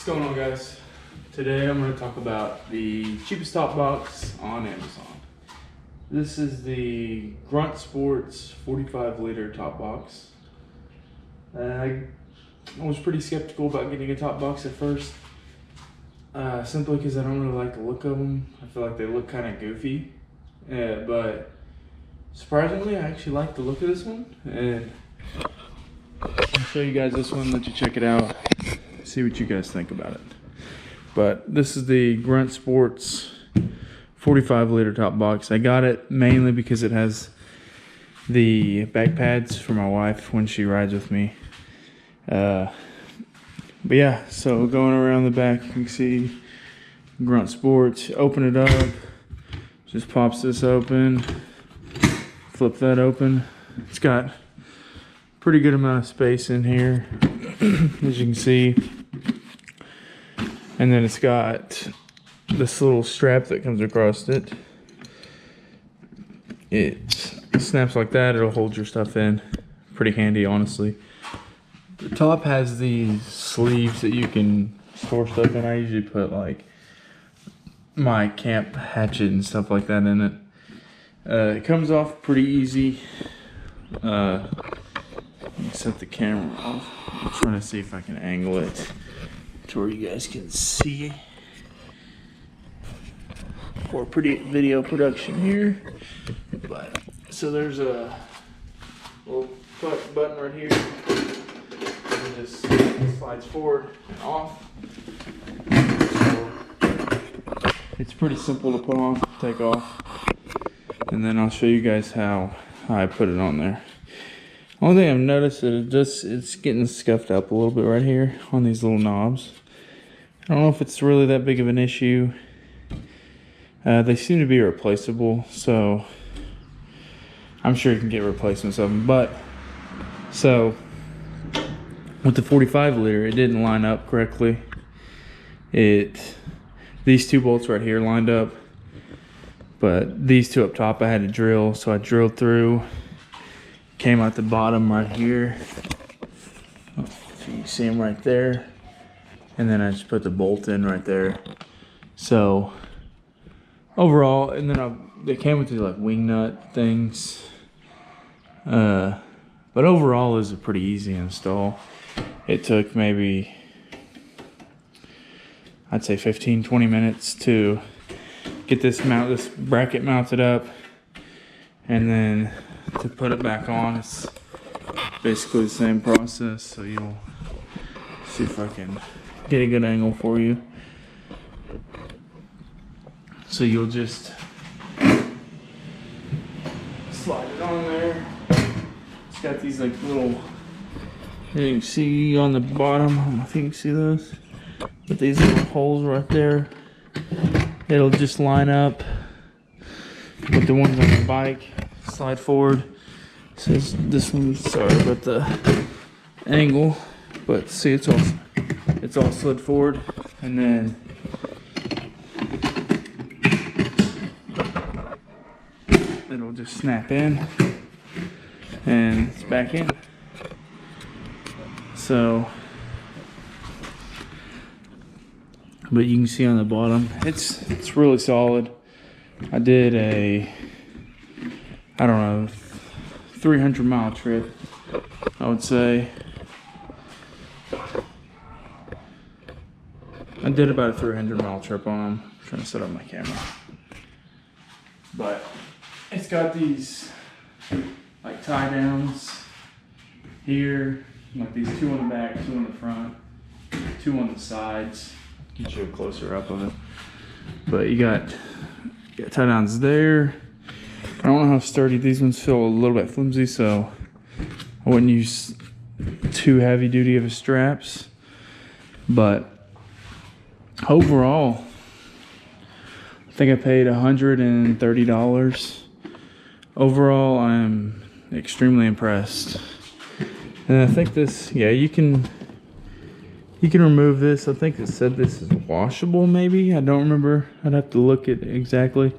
What's going on, guys? Today I'm going to talk about the cheapest top box on Amazon. This is the GRUNT SPORTS 45-liter top box. I was pretty skeptical about getting a top box at first, simply because I don't really like the look of them. I feel like they look kind of goofy, but surprisingly I actually like the look of this one, and I'll show you guys this one, let you check it out, see what you guys think about it. But this is the GRUNT SPORTS 45-liter top box. I got it mainly because it has the back pads for my wife when she rides with me. But yeah, so going around the back, you can see GRUNT SPORTS. Open it up, just pops this open, flip that open. It's got pretty good amount of space in here, as you can see. And then it's got this little strap that comes across it. It snaps like that, it'll hold your stuff in. Pretty handy, honestly. The top has these sleeves that you can store stuff in. I usually put like my camp hatchet and stuff like that in it. It comes off pretty easy. Let me set the camera off. I'm trying to see if I can angle it to where you guys can see for pretty video production here. But so there's a little button right here, and this slides forward and off. So it's pretty simple to put on, take off, and then I'll show you guys how I put it on there. Only thing I've noticed is it's getting scuffed up a little bit right here on these little knobs. I don't know if it's really that big of an issue. They seem to be replaceable, so I'm sure you can get replacements of them. But so with the 45-liter, it didn't line up correctly. These two bolts right here lined up, but these two up top I had to drill, so I drilled through. Came out the bottom right here. If you can see them right there. And then I just put the bolt in right there. So overall, and then they came with these like wing nut things. But overall, it was a pretty easy install. It took maybe, I'd say 15-20 minutes to get this bracket mounted up, and then to put it back on. It's basically the same process. So you'll see if I can get a good angle for you. So you'll just slide it on there. It's got these like little, you can see on the bottom, I don't know if you can see those, but these little holes right there, it'll just line up with the ones on the bike. Slide forward. Says this one, sorry about the angle, but see, it's all slid forward, and then it'll just snap in and it's back in. So, but you can see on the bottom, it's really solid. I did a, I don't know, 300-mile trip, I would say. I did about a 300-mile trip on them. I'm trying to set up my camera. But it's got these like tie downs here, like these two on the back, two on the front, two on the sides. Get you a closer up of it. But you got tie downs there. I don't know how sturdy these ones feel, a little bit flimsy, so I wouldn't use too heavy duty of straps. But overall, I think I paid $130. Overall, I'm extremely impressed. And I think this, yeah, you can remove this. I think it said this is washable, maybe. I don't remember. I'd have to look at it exactly.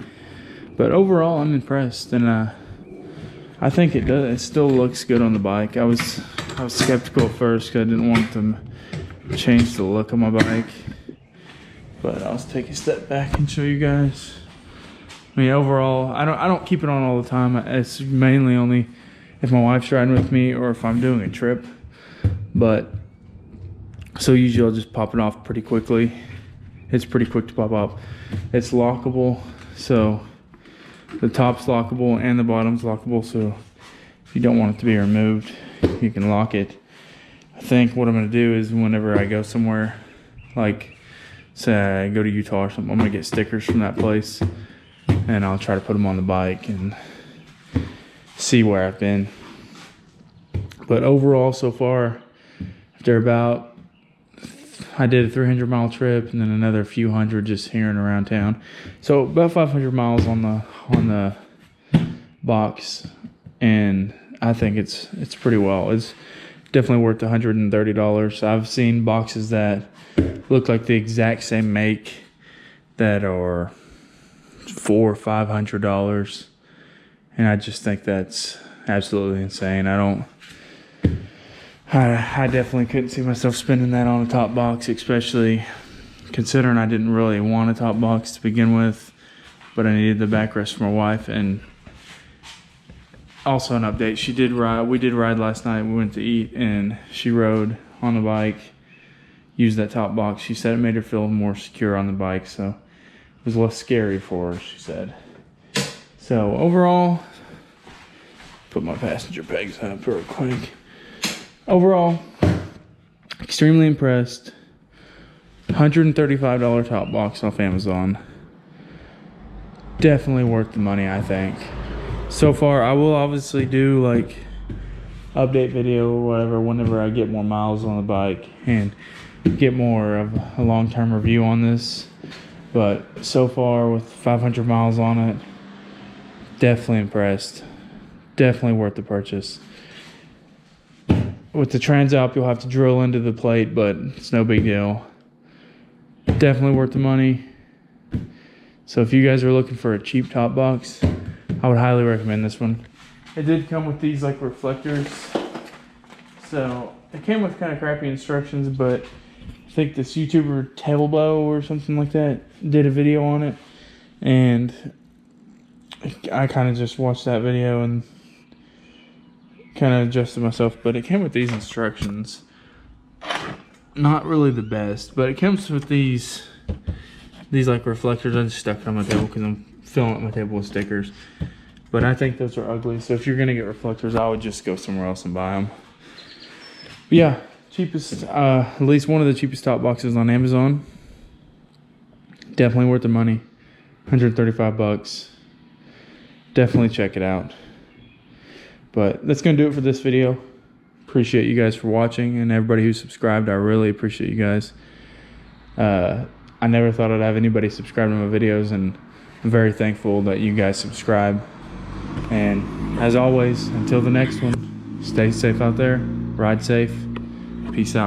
But overall, I'm impressed, and I think it does. It still looks good on the bike. I was skeptical at first because I didn't want them change the look of my bike. But I'll just take a step back and show you guys. I mean, overall, I don't keep it on all the time. It's mainly only if my wife's riding with me or if I'm doing a trip. But so usually I'll just pop it off pretty quickly. It's pretty quick to pop up. It's lockable, so the top's lockable and the bottom's lockable. So if you don't want it to be removed, you can lock it. I think what I'm gonna do is whenever I go somewhere, like say I go to Utah or something, I'm gonna get stickers from that place and I'll try to put them on the bike and see where I've been. But overall, so far, after I did a 300-mile trip and then another few hundred just here and around town. So about 500 miles on the box, and I think it's pretty well. It's definitely worth $130. I've seen boxes that look like the exact same make that are $400 or $500, and I just think that's absolutely insane. I definitely couldn't see myself spending that on a top box, especially considering I didn't really want a top box to begin with, but I needed the backrest for my wife. And also an update, we did ride last night. We went to eat and she rode on the bike, used that top box. She said it made her feel more secure on the bike, so it was less scary for her, she said. So overall, put my passenger pegs up real quick. Overall, extremely impressed. $135 top box off Amazon. Definitely worth the money, I think. So far, I will obviously do like update video or whatever whenever I get more miles on the bike and get more of a long-term review on this. But so far, with 500 miles on it, definitely impressed. Definitely worth the purchase. With the Transalp, you'll have to drill into the plate, but it's no big deal. Definitely worth the money. So if you guys are looking for a cheap top box, I would highly recommend this one. It did come with these like reflectors. So it came with kind of crappy instructions, but I think this YouTuber Tailbow or something like that did a video on it. And I kind of just watched that video and kind of adjusted myself, but it came with these instructions. Not really the best, but it comes with these like reflectors. I just stuck it on my table because I'm filling up my table with stickers, but I think those are ugly. So if you're gonna get reflectors, I would just go somewhere else and buy them. But yeah, cheapest, at least one of the cheapest top boxes on Amazon. Definitely worth the money. 135 bucks. Definitely check it out. But that's going to do it for this video. Appreciate you guys for watching, and everybody who subscribed. I really appreciate you guys. I never thought I'd have anybody subscribe to my videos, and I'm very thankful that you guys subscribe. And as always, until the next one, stay safe out there, ride safe, peace out.